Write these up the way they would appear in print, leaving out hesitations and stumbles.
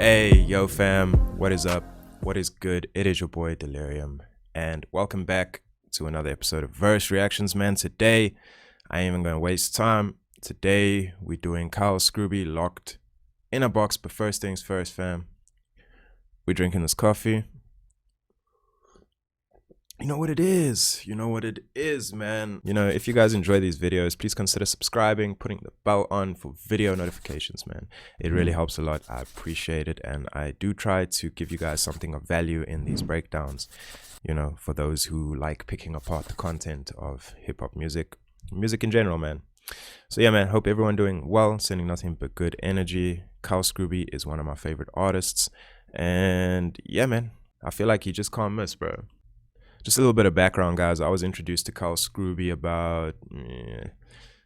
Hey, yo fam, what is up? What is good? It is your boy Dyllerium, and welcome back to another episode of Verse Reactions, man. Today, I ain't even gonna waste time. Today, we're doing Cal Scruby Locked in a Box, but first things first, fam. We're drinking this coffee. You know what it is. You know what it is, man. You know, if you guys enjoy these videos, please consider subscribing, putting the bell on for video notifications, man. It really helps a lot. I appreciate it. And I do try to give you guys something of value in these breakdowns, you know, for those who like picking apart the content of hip-hop music in general, man. So yeah, man, hope everyone doing well, sending nothing but good energy. Cal Scruby is one of my favorite artists. And yeah, man, I feel like you just can't miss, bro. Just a little bit of background, guys. I was introduced to Cal Scruby about a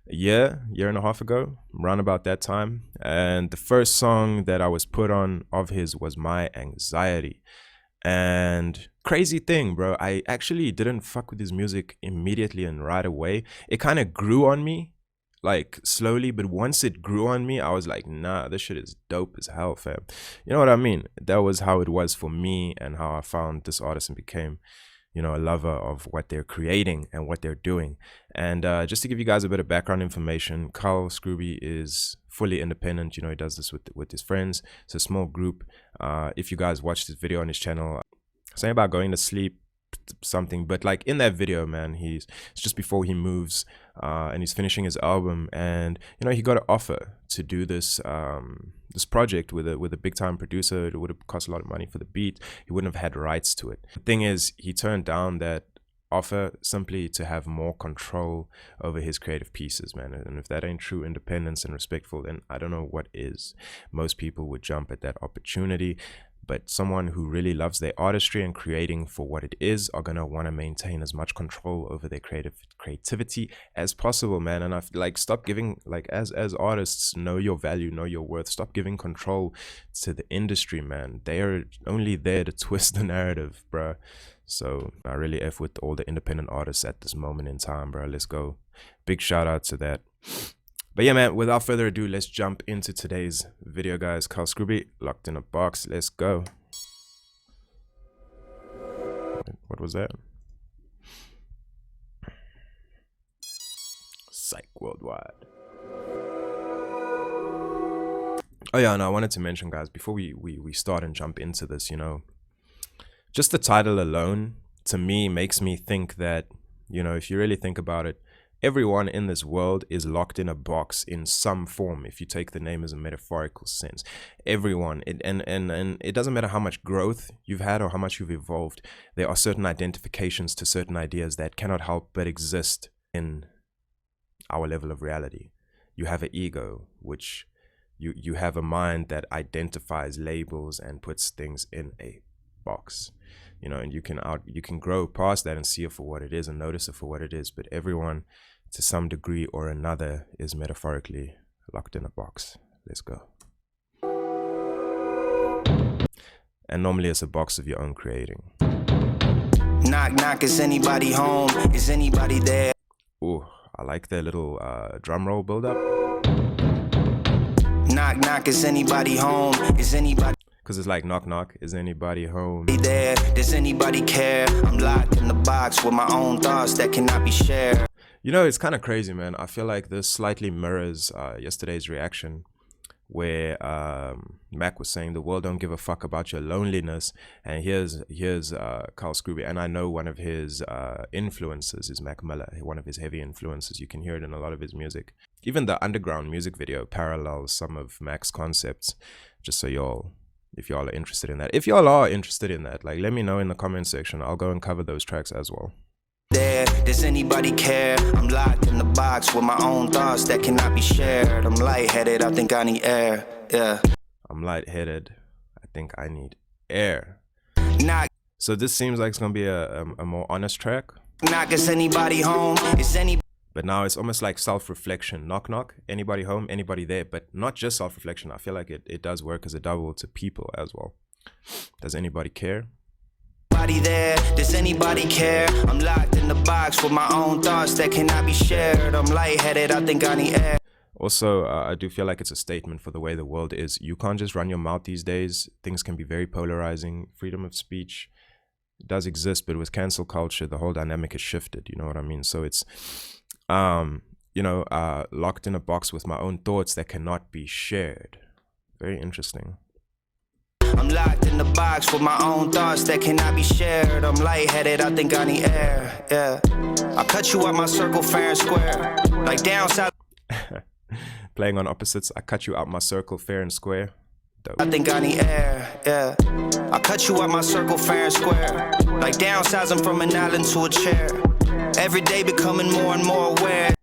year and a half ago, around about that time. And the first song that I was put on of his was My Anxiety. And crazy thing, bro, I actually didn't fuck with his music immediately and right away. It kind of grew on me, like slowly, but once it grew on me, I was like, nah, this shit is dope as hell, fam. You know what I mean? That was how it was for me and how I found this artist and became, you know, a lover of what they're creating and what they're doing. And just to give you guys a bit of background information, Cal Scruby is fully independent. You know, he does this with his friends. It's a small group. If you guys watched this video on his channel, saying about going to sleep, something, but like in that video, man, it's just before he moves and he's finishing his album, and you know, he got an offer to do this this project with a big time producer. It would have cost a lot of money for the beat. He wouldn't have had rights to it. The thing is, he turned down that offer simply to have more control over his creative pieces, man. And if that ain't true independence and respectful, then I don't know what is. Most people would jump at that opportunity, but someone who really loves their artistry and creating for what it is are gonna want to maintain as much control over their creativity as possible, man. And I feel like, stop giving, like, as artists, know your value, know your worth. Stop giving control to the industry, man. They are only there to twist the narrative, bro. So I really F with all the independent artists at this moment in time, bro. Let's go. Big shout out to that. But yeah, man, without further ado, let's jump into today's video, guys. Cal Scruby, Locked in a Box. Let's go. What was that? Psych Worldwide. Oh yeah, and I wanted to mention, guys, before we start and jump into this, you know, just the title alone, to me, makes me think that, you know, if you really think about it, everyone in this world is locked in a box in some form, if you take the name as a metaphorical sense. Everyone, and it doesn't matter how much growth you've had or how much you've evolved, there are certain identifications to certain ideas that cannot help but exist in our level of reality. You have an ego, which you have a mind that identifies labels and puts things in a box, you know, and you can grow past that and see it for what it is and notice it for what it is. But everyone, to some degree or another, is metaphorically locked in a box. Let's go. And normally it's a box of your own creating. Knock, knock, is anybody home? Is anybody there? Ooh, I like that little drum roll build up. Knock, knock, is anybody home? Is anybody? Because it's like, knock, knock, is anybody home? There? Does anybody care? I'm locked in the box with my own thoughts that cannot be shared. You know, it's kind of crazy, man. I feel like this slightly mirrors yesterday's reaction, where Mac was saying the world don't give a fuck about your loneliness. And here's Cal Scruby, and I know one of his influences is Mac Miller, one of his heavy influences. You can hear it in a lot of his music. Even the Underground music video parallels some of Mac's concepts, just so y'all, if y'all are interested in that. If y'all are interested in that, like, let me know in the comment section. I'll go and cover those tracks as well. There, does anybody care? I'm locked in the box with my own thoughts that cannot be shared. I'm lightheaded, I think I need air. Yeah. I'm lightheaded, I think I need air. Knock. So this seems like it's gonna be a more honest track. Knock, is anybody home? Is anybody? But now it's almost like self-reflection. Knock, knock, anybody home, anybody there. But not just self-reflection. I feel like it does work as a double to people as well. Does anybody care? There? Does anybody care? I'm locked in the box with my own thoughts that cannot be shared. I'm lightheaded, I think I need air. Also, I do feel like it's a statement for the way the world is. You can't just run your mouth these days. Things can be very polarizing. Freedom of speech does exist, but with cancel culture, the whole dynamic has shifted. You know what I mean? So it's, locked in a box with my own thoughts that cannot be shared. Very interesting. I'm locked in the box with my own thoughts that cannot be shared. I'm lightheaded, I think I need air. Yeah, I cut you out my circle fair and square. Like down south. Playing on opposites, I cut you out my circle fair and square. Dope. I think I need air. Yeah, I cut you out my circle fair and square. Like downsizing from an island to a chair. Every day becoming more and more aware.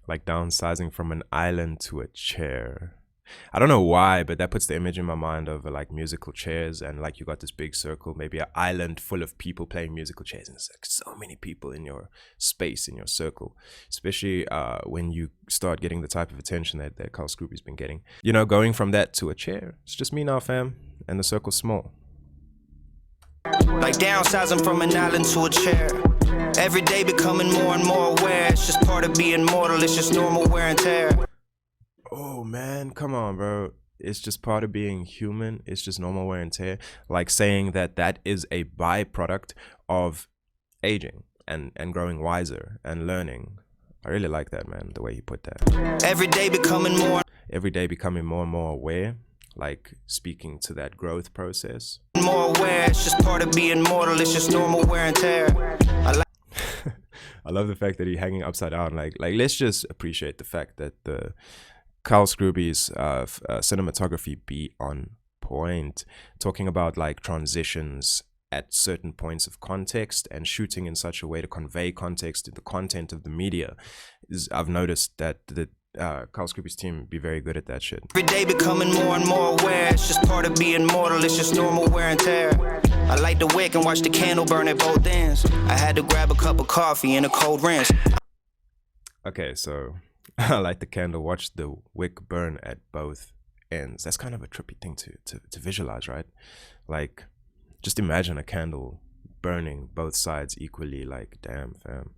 Like downsizing from an island to a chair. I don't know why, but that puts the image in my mind of like musical chairs, and like you got this big circle, maybe an island full of people playing musical chairs, and it's like so many people in your space, in your circle, especially when you start getting the type of attention that Cal Scruby's been getting. You know, going from that to a chair, it's just me now, fam, and the circle's small. Like downsizing from an island to a chair. Every day becoming more and more aware. It's just part of being mortal, it's just normal wear and tear. Oh man, come on, bro. It's just part of being human. It's just normal wear and tear. Like saying that is a byproduct of aging and growing wiser and learning. I really like that, man, the way he put that. Every day becoming more and more aware, like speaking to that growth process. More aware, it's just part of being mortal, it's just normal wear and tear. I love the fact that he's hanging upside down. Like let's just appreciate the fact that the Cal Scruby's cinematography be on point, talking about like transitions at certain points of context and shooting in such a way to convey context to the content of the media. I've noticed that the Cal Scruby's team be very good at that shit. Every day becoming more and more aware, it's just part of being mortal, it's just normal wear and tear. I light the wick and watch the candle burn at both ends. I had to grab a cup of coffee and a cold rinse. Okay, so I light the candle, watch the wick burn at both ends. That's kind of a trippy thing to visualize, right? Like, just imagine a candle burning both sides equally. Like, damn, fam.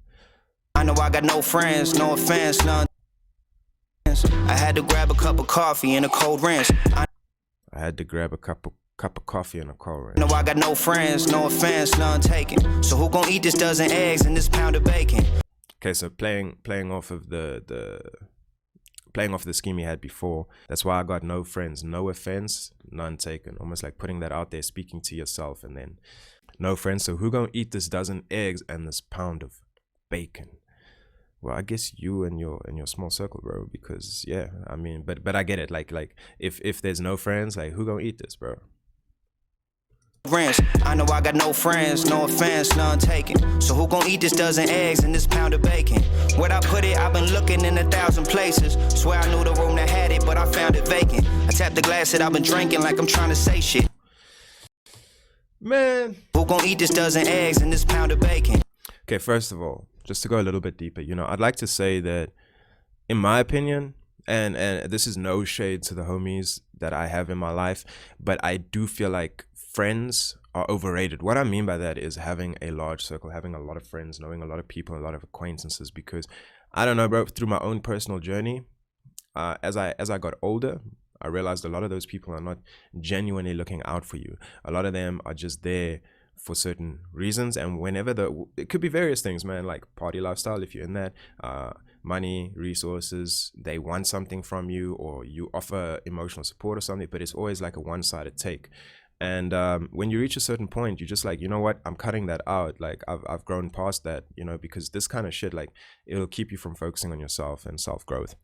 I know I got no friends, no offense, none. I had to grab a cup of coffee and a cold rinse. I had to grab a cup of coffee and a cold rinse. No, I got no friends, no offense, none taken. So who gon' eat this dozen eggs and this pound of bacon? Okay, so playing off of playing off the scheme he had before. That's why I got no friends, no offense, none taken. Almost like putting that out there, speaking to yourself, and then no friends. So who gonna eat this dozen eggs and this pound of bacon? Well, I guess you and your small circle, bro. Because yeah, I mean, but I get it. Like if there's no friends, like who gonna eat this, bro? I know I got no friends, no offense, none taken. So who gon' eat this dozen eggs and this pound of bacon? Where'd I put it? I've been looking in 1,000 places. Swear I knew the room that had it, but I found it vacant. I tapped the glass that I've been drinking like I'm trying to say shit. Man, who gon' eat this dozen eggs and this pound of bacon? Okay, first of all, just to go a little bit deeper, you know, I'd like to say that, in my opinion, and this is no shade to the homies that I have in my life, but I do feel like friends are overrated. What I mean by that is having a large circle, having a lot of friends, knowing a lot of people, a lot of acquaintances, because I don't know, bro, through my own personal journey, as I got older, I realized a lot of those people are not genuinely looking out for you. A lot of them are just there for certain reasons, and whenever it could be various things, man, like party lifestyle, if you're in that, money, resources, they want something from you, or you offer emotional support or something, but it's always like a one-sided take. And when you reach a certain point, you're just like, you know what, I'm cutting that out. Like I've grown past that, you know, because this kind of shit, like, it'll keep you from focusing on yourself and self-growth.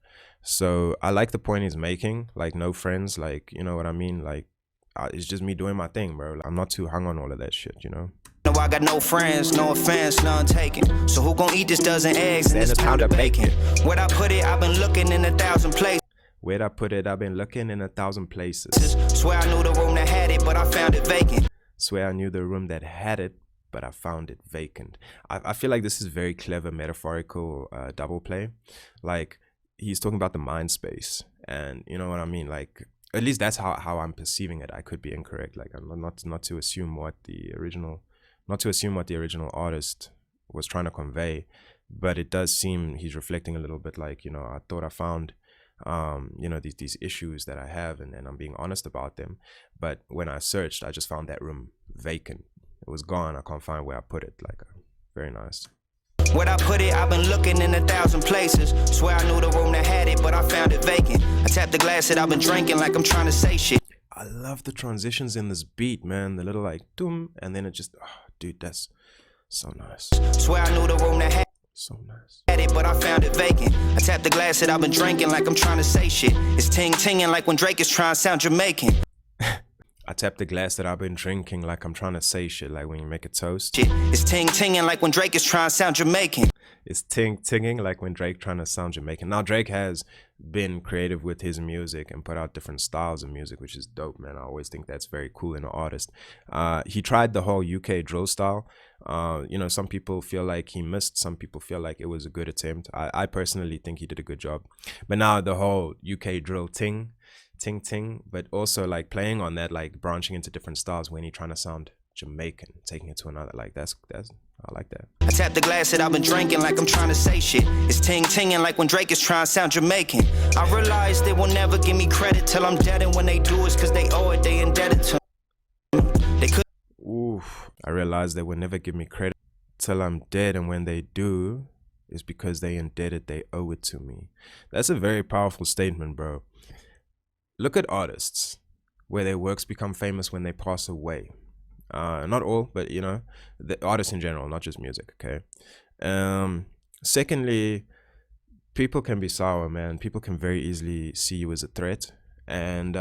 So I like the point he's making, like no friends, like, you know what I mean, like it's just me doing my thing, bro. Like, I'm not too hung on all of that shit, you know. No, I got no friends, no offense, none taken. So who gon' eat this dozen eggs and this pound of bacon? Where'd I put it? I've been looking in 1,000 places. Where'd I put it? I've been looking in 1,000 places. Swear I knew the room that had it, but I found it vacant. Swear I knew the room that had it, but I found it vacant. I feel like this is very clever metaphorical double play. Like, he's talking about the mind space, and you know what I mean? Like, at least that's how I'm perceiving it. I could be incorrect. Like, I'm not to assume what the original artist was trying to convey, but it does seem he's reflecting a little bit like, you know, I thought I found you know, these issues that I have, and I'm being honest about them. But when I searched, I just found that room vacant. It was gone. I can't find where I put it. Like, very nice. Where I put it, I've been looking in 1,000 places. Swear I knew the room that had it, but I found it vacant. I tapped the glass that I've been drinking like I'm trying to say shit. I love the transitions in this beat, man. The little like doom, and then it just, oh, dude, that's so nice. Swear I knew the room that had so nice. it, but I found it vacant. I tapped the glass that I've been drinking like I'm trying to say shit. It's ting-tinging like when Drake is trying to sound Jamaican. I tap the glass that I've been drinking like I'm trying to say shit, like when you make a toast. It's ting-tinging like when Drake is trying to sound Jamaican. It's ting-tinging like when Drake trying to sound Jamaican. Now, Drake has been creative with his music and put out different styles of music, which is dope, man. I always think that's very cool in an artist. He tried the whole UK drill style. You know, some people feel like he missed. Some people feel like it was a good attempt. I personally think he did a good job. But now the whole UK drill ting, but also like playing on that, like branching into different styles when he's trying to sound Jamaican, taking it to another, like that's I like that. I tapped the glass that I've been drinking like I'm trying to say shit. It's ting-tinging like when Drake is trying to sound Jamaican. I realize they will never give me credit till I'm dead, and when they do it's cause they owe it, they indebted to me. They could. Oof. I realize they will never give me credit till I'm dead, and when they do it's because they indebted, they owe it to me. That's a very powerful statement, bro. Look at artists where their works become famous when they pass away. Not all, but you know, the artists in general, not just music. Okay. Secondly, people can be sour, man. People can very easily see you as a threat, and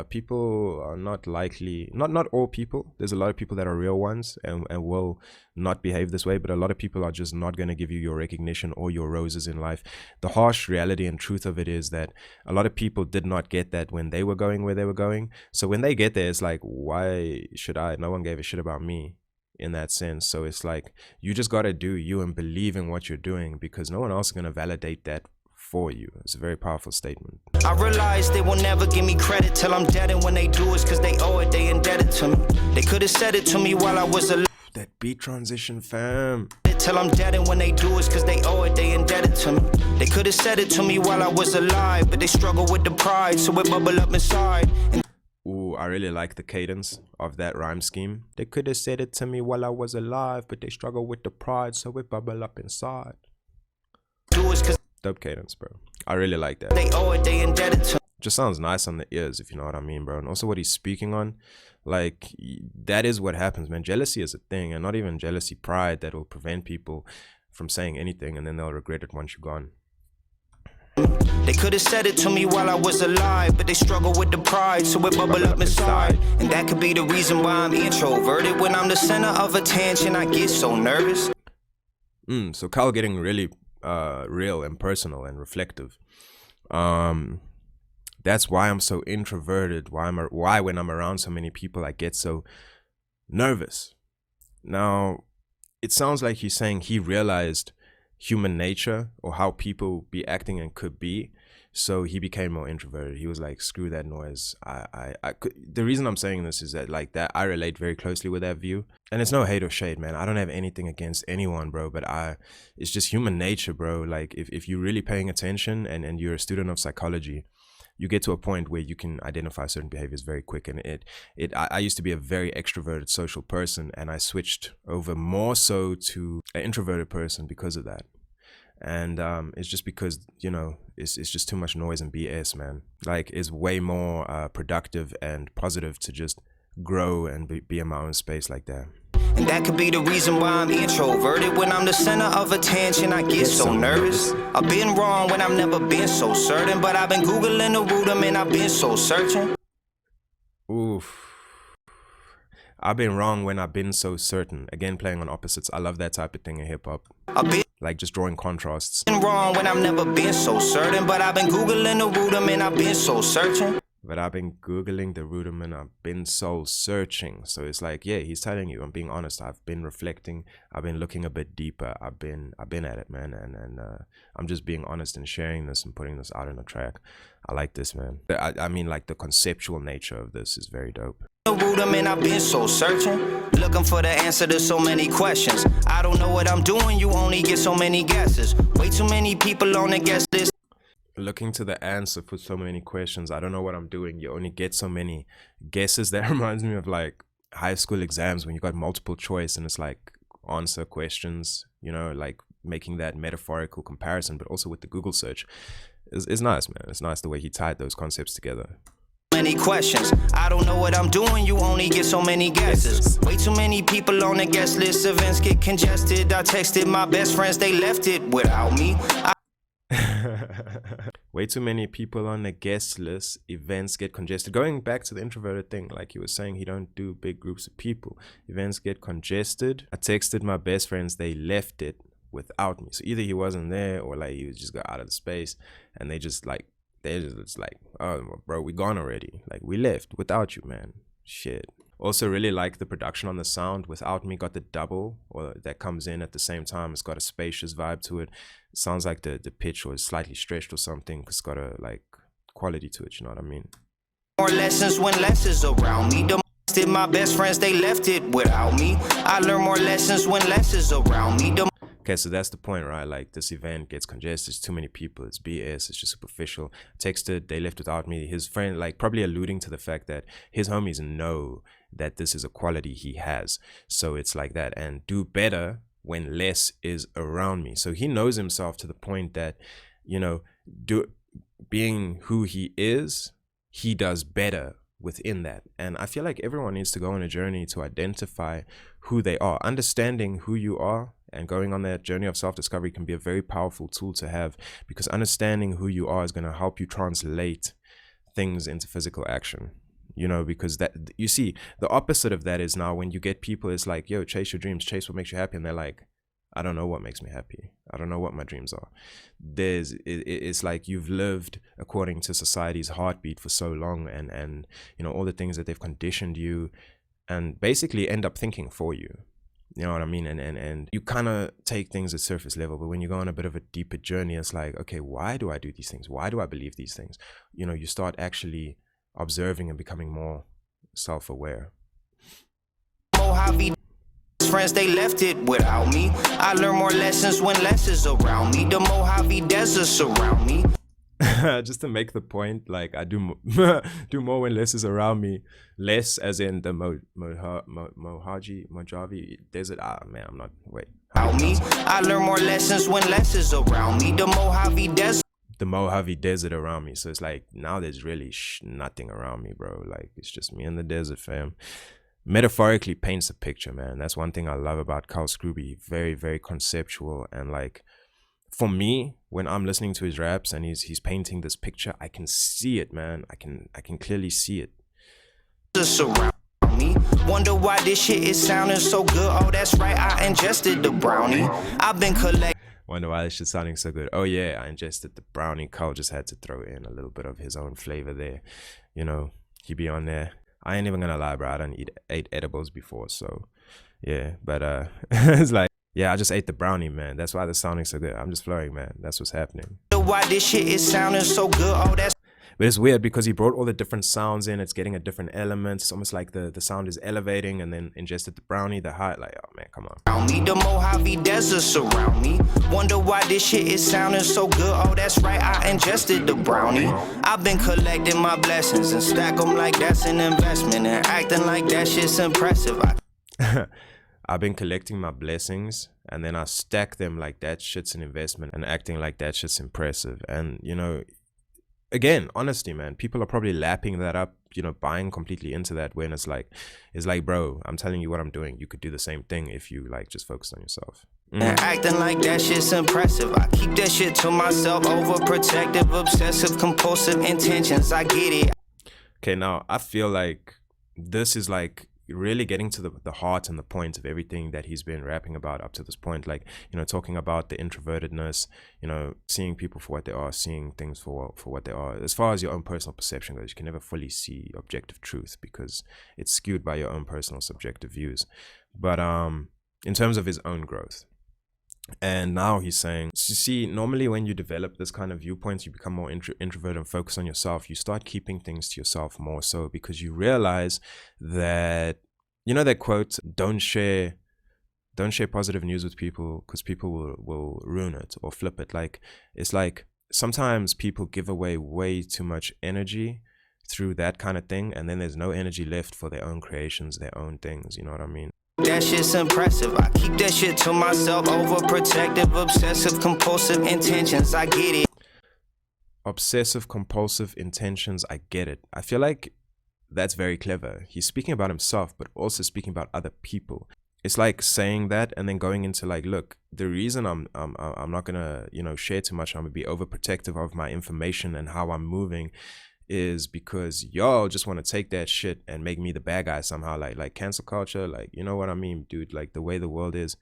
people are not likely, not all people. There's a lot of people that are real ones and will not behave this way, but a lot of people are just not going to give you your recognition or your roses in life. The harsh reality and truth of it is that a lot of people did not get that when they were going where they were going. So when they get there, it's like, why should I? No one gave a shit about me in that sense. So it's like, you just got to do you and believe in what you're doing, because no one else is going to validate that for you. It's a very powerful statement. I realize they will never give me credit till I'm dead, and when they do it's cause they owe it, they indebted to me. They could have said it to me while I was alive. That beat transition, fam. Till I'm dead, and when they do it's cause they owe it, they indebted to me. They could have said it to me while I was alive, but they struggle with the pride, so it bubble up inside. Ooh, I really like the cadence of that rhyme scheme. They could have said it to me while I was alive, but they struggle with the pride, so it bubble up inside. Dope cadence, bro. I really like that. They owe it, they indebted to. Just sounds nice on the ears, if you know what I mean, bro. And also what he's speaking on, like, that is what happens, man. Jealousy is a thing, and not even jealousy, pride, that will prevent people from saying anything, and then they'll regret it once you're gone. They could have said it to me while I was alive, but they struggle with the pride, so it bubble up inside. And that could be the reason why I'm introverted. When I'm the center of attention, I get so nervous. So Cal getting really real and personal and reflective. That's why I'm so introverted. Why when I'm around so many people I get so nervous. Now, it sounds like he's saying he realized human nature, or how people be acting and could be, so he became more introverted. He was like, screw that noise. The reason I'm saying this is that, like, that I relate very closely with that view, and it's no hate or shade, man. I don't have anything against anyone, bro, but it's just human nature, bro. Like, if you're really paying attention and you're a student of psychology, you get to a point where you can identify certain behaviors very quick. And I used to be a very extroverted social person, and I switched over more so to an introverted person because of that. And it's just because, you know, it's just too much noise and BS, man. Like, it's way more productive and positive to just grow and be in my own space like that. And that could be the reason why I'm introverted. When I'm the center of attention, I get so nervous. I've been wrong when I've never been so certain, but I've been Googling the root of, and I've been so searching. Oof. I've been wrong when I've been so certain. Again, playing on opposites. I love that type of thing in hip-hop. Like, just drawing contrasts. Been wrong when I've never been so certain, but I've been Googling the root of, and I've been so searching. But I've been Googling the rudiment, I've been soul searching. So it's like, yeah, he's telling you, I'm being honest. I've been reflecting. I've been looking a bit deeper. I've been at it, man. And I'm just being honest and sharing this and putting this out on a track. I like this, man. I mean, like, the conceptual nature of this is very dope. The rudiment, I've been so searching, looking for the answer to so many questions. I don't know what I'm doing, you only get so many guesses. Way too many people on the guest list. looking to the answer for so many questions. I don't know what I'm doing. You only get so many guesses. That reminds me of like high school exams when you got multiple choice and it's like answer questions, you know, like making that metaphorical comparison, but also with the Google search is nice, man. It's nice the way he tied those concepts together. Many questions. I don't know what I'm doing. You only get so many guesses. Way too many people on the guest list. Events get congested. I texted my best friends. They left it without me. Way too many people on the guest list. Events get congested. Going back to the introverted thing, like he was saying, he don't do big groups of people. Events get congested. I texted my best friends. They left it without me. So either he wasn't there or like he just got out of the space and they just like, it's like, oh bro, we gone already. Like we left without you, man. Shit. Also really like the production on the sound. Without me got the double, or that comes in at the same time. It's got a spacious vibe to it. It sounds like the pitch was slightly stretched or something, because it's got a like quality to it, you know what I mean? More lessons when less is around me. Did my best friends, they left it without me. I learn more lessons when less is around me. Okay, so that's the point, right? Like this event gets congested, it's too many people, it's BS, it's just superficial. Texted, they left without me. His friend, like probably alluding to the fact that his homies know that this is a quality he has. So it's like that, and do better when less is around me. So he knows himself to the point that, you know, being who he is, he does better within that. And I feel like everyone needs to go on a journey to identify who they are. Understanding who you are and going on that journey of self-discovery can be a very powerful tool to have, because understanding who you are is going to help you translate things into physical action, you know, because that, you see, the opposite of that is now when you get people, it's like, yo, chase your dreams, chase what makes you happy. And they're like, I don't know what makes me happy. I don't know what my dreams are. It's like you've lived according to society's heartbeat for so long, and you know, all the things that they've conditioned you and basically end up thinking for you. You know what I mean? And you kind of take things at surface level, but when you go on a bit of a deeper journey, it's like, okay, why do I do these things? Why do I believe these things? You know, you start actually observing and becoming more self-aware. Friends, they left it without me. I learn more lessons when less is around me. The Mojave Desert surround me. Just to make the point, like I do do more when less is around me. Less as in the Mojave Desert. Ah man, I'm not, wait. I learn more lessons when less is around me. The Mojave Desert. The Mojave Desert around me. So it's like now there's really nothing around me, bro. Like it's just me in the desert, fam. Metaphorically paints a picture, man. That's one thing I love about Cal Scruby. Very, very conceptual, and like for me, when I'm listening to his raps and he's painting this picture, I can see it, man. I can clearly see it. Surround me. Wonder why this shit is sounding so good. Oh, that's right, I ingested the brownie. I've been collecting. Wonder why this shit sounding so good. Oh yeah, I ingested the brownie. Cal just had to throw in a little bit of his own flavor there. You know, he be on there. I ain't even gonna lie, bro. I done ate edibles before, so yeah. But it's like, yeah, I just ate the brownie, man. That's why the sounding so good. I'm just flowing, man. That's what's happening. Why this shit is sounding so good? Oh, that's. But it's weird because he brought all the different sounds in. It's getting a different element. It's almost like the sound is elevating, and then ingested the brownie, the high. Like, oh man, come on. The Mojave Desert surround me. Wonder why this shit is sounding so good. Oh, that's right, I ingested the brownie. I've been collecting my blessings and stack them like that's an investment, and acting like that shit's impressive. I've been collecting my blessings and then I stack them like that shit's an investment, and acting like that shit's impressive. And you know, again, honesty, man. People are probably lapping that up, you know, buying completely into that, when it's like, bro, I'm telling you what I'm doing. You could do the same thing if you like just focus on yourself. Acting like that shit's impressive. I keep that shit to myself. Overprotective, obsessive, compulsive intentions. I get it. Okay, now I feel like this is like really getting to the heart and the point of everything that he's been rapping about up to this point. Like, you know, talking about the introvertedness, you know, seeing people for what they are, seeing things for what they are. As far as your own personal perception goes, you can never fully see objective truth because it's skewed by your own personal subjective views. But in terms of his own growth, and now he's saying, you see, normally when you develop this kind of viewpoints, you become more introverted and focus on yourself. You start keeping things to yourself more so, because you realize that, you know, that quote, don't share positive news with people because people will ruin it or flip it. Like, it's like sometimes people give away way too much energy through that kind of thing, and then there's no energy left for their own creations, their own things, you know what I mean? That shit's impressive. I keep that shit to myself. Overprotective, obsessive, compulsive intentions. I get it. Obsessive compulsive intentions, I get it. I feel like that's very clever. He's speaking about himself, but also speaking about other people. It's like saying that and then going into like, look, the reason I'm not gonna, you know, share too much, I'm gonna be overprotective of my information and how I'm moving, is because y'all just want to take that shit and make me the bad guy somehow. Like cancel culture, like, you know what I mean, dude? Like the way the world is,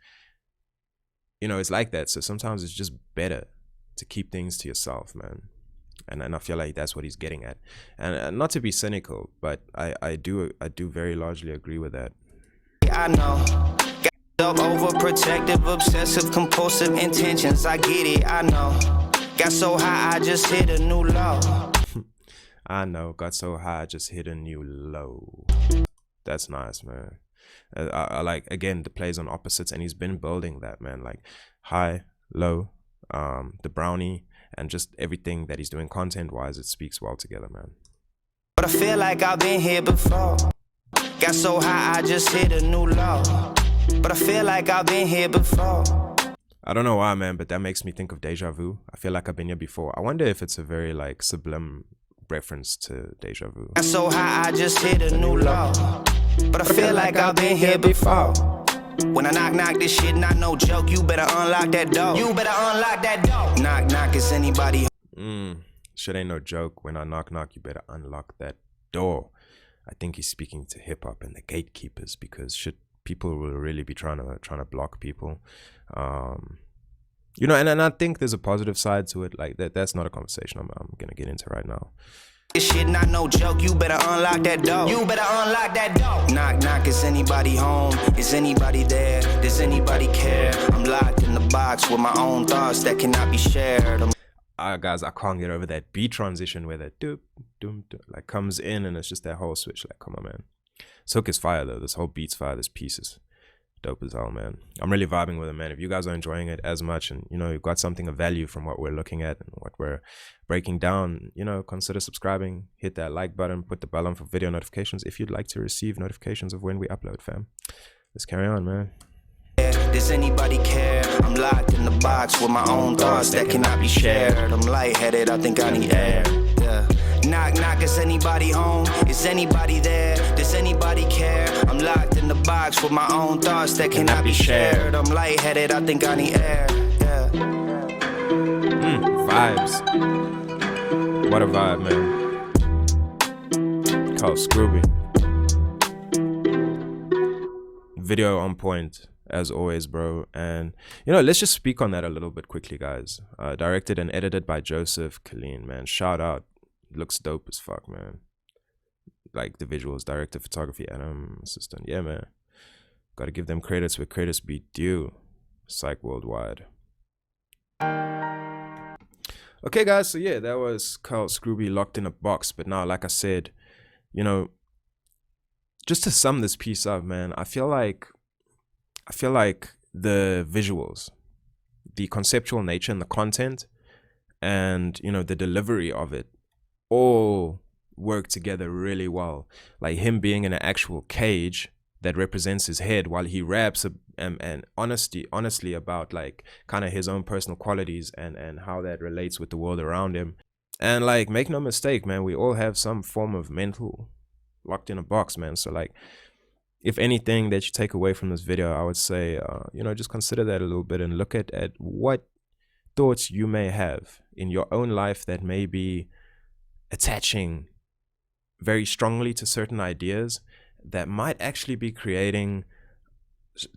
you know, it's like that. So sometimes it's just better to keep things to yourself, man. And I feel like that's what he's getting at. And not to be cynical, but I do very largely agree with that. I know. Got overprotective, obsessive, compulsive intentions. I get it. I know. Got so high, I just hit a new low. I know. Got so high, I just hit a new low. That's nice, man. I like, again, the plays on opposites, and he's been building that, man. Like high, low, the brownie, and just everything that he's doing content-wise, it speaks well together, man. But I feel like I've been here before. Got so high, I just hit a new low. But I feel like I've been here before. I don't know why, man, but that makes me think of deja vu. I feel like I've been here before. I wonder if it's a very like sublime reference to deja vu. Got so high, I just hit a new low. But I feel like I've been here before. When I knock this shit, not no joke. You better unlock that door. You better unlock that door. Knock, is anybody? Shit ain't no joke. When I knock, you better unlock that door. I think he's speaking to hip hop and the gatekeepers, because shit, people will really be trying to block people. You know, and I think there's a positive side to it. Like that's not a conversation I'm gonna get into right now. This shit not no joke. You better unlock that door. You better unlock that door. Knock, is anybody home? Is anybody there? Does anybody care? I'm locked in the box with my own thoughts that cannot be shared. Guys, I can't get over that beat transition where that doop, doom, like comes in, and it's just that whole switch. Like, come on, man. This hook is fire though. This whole beat's fire. This piece is dope as hell, man. I'm really vibing with it, man. If you guys are enjoying it as much, and you know you've got something of value from what we're looking at and what we're breaking down, you know, consider subscribing, hit that like button, put the bell on for video notifications if you'd like to receive notifications of when we upload, fam. Let's carry on, man. Does anybody care? I'm locked in the box with my own thoughts that cannot be shared. I'm lightheaded, I think I need air. Yeah. Knock, is anybody home? Is anybody there? Does anybody care? I'm locked in the box with my own thoughts that cannot be shared. I'm lightheaded, I think I need air. Yeah. Vibes. What a vibe, man. Cal Scruby. Video on point, as always, bro. And you know, let's just speak on that a little bit quickly, guys. Directed and edited by Joseph Killeen, man. Shout out. Looks dope as fuck, man. Like the visuals, director, photography, Adam, assistant. Yeah, man. Gotta give them credits where credits be due. Psych Worldwide. Okay, guys, so yeah, that was Cal Scruby, Locked in a Box. But now, like I said, you know, just to sum this piece up, man, I feel like the visuals, the conceptual nature and the content, and you know, the delivery of it all work together really well. Like him being in an actual cage that represents his head while he raps and honestly about like kind of his own personal qualities and how that relates with the world around him. And like, make no mistake, man, we all have some form of mental locked in a box, man. So like, if anything that you take away from this video, I would say, you know, just consider that a little bit and look at what thoughts you may have in your own life that may be attaching very strongly to certain ideas that might actually be creating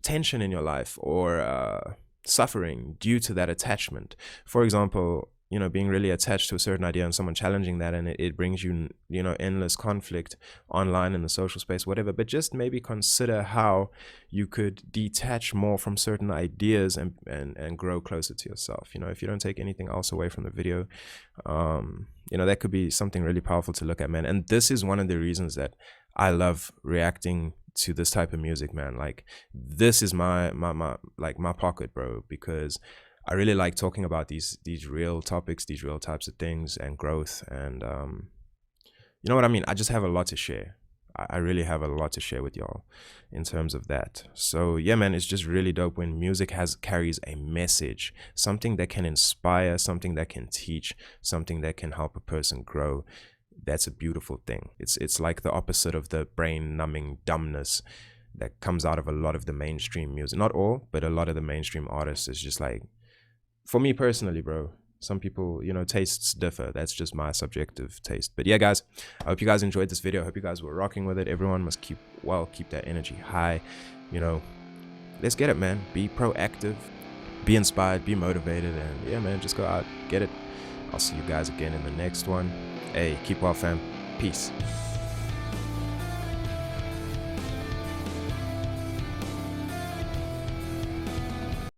tension in your life or suffering due to that attachment. For example, you know, being really attached to a certain idea and someone challenging that, and it brings you, you know, endless conflict online in the social space, whatever. But just maybe consider how you could detach more from certain ideas and grow closer to yourself. You know, if you don't take anything else away from the video, you know, that could be something really powerful to look at, man. And this is one of the reasons that I love reacting to this type of music, man. Like, this is my pocket, bro, because I really like talking about these real topics, these real types of things, and growth. And you know what I mean? I just have a lot to share. I really have a lot to share with y'all in terms of that. So yeah, man, it's just really dope when music carries a message, something that can inspire, something that can teach, something that can help a person grow. That's a beautiful thing. It's like the opposite of the brain numbing dumbness that comes out of a lot of the mainstream music. Not all, but a lot of the mainstream artists. Is just like, for me personally, bro, some people, you know, tastes differ. That's just my subjective taste. But yeah, guys, I hope you guys enjoyed this video. I hope you guys were rocking with it. Everyone must keep that energy high. You know, let's get it, man. Be proactive, be inspired, be motivated, and yeah, man, just go out, get it. I'll see you guys again in the next one. Hey, keep well, fam. Peace.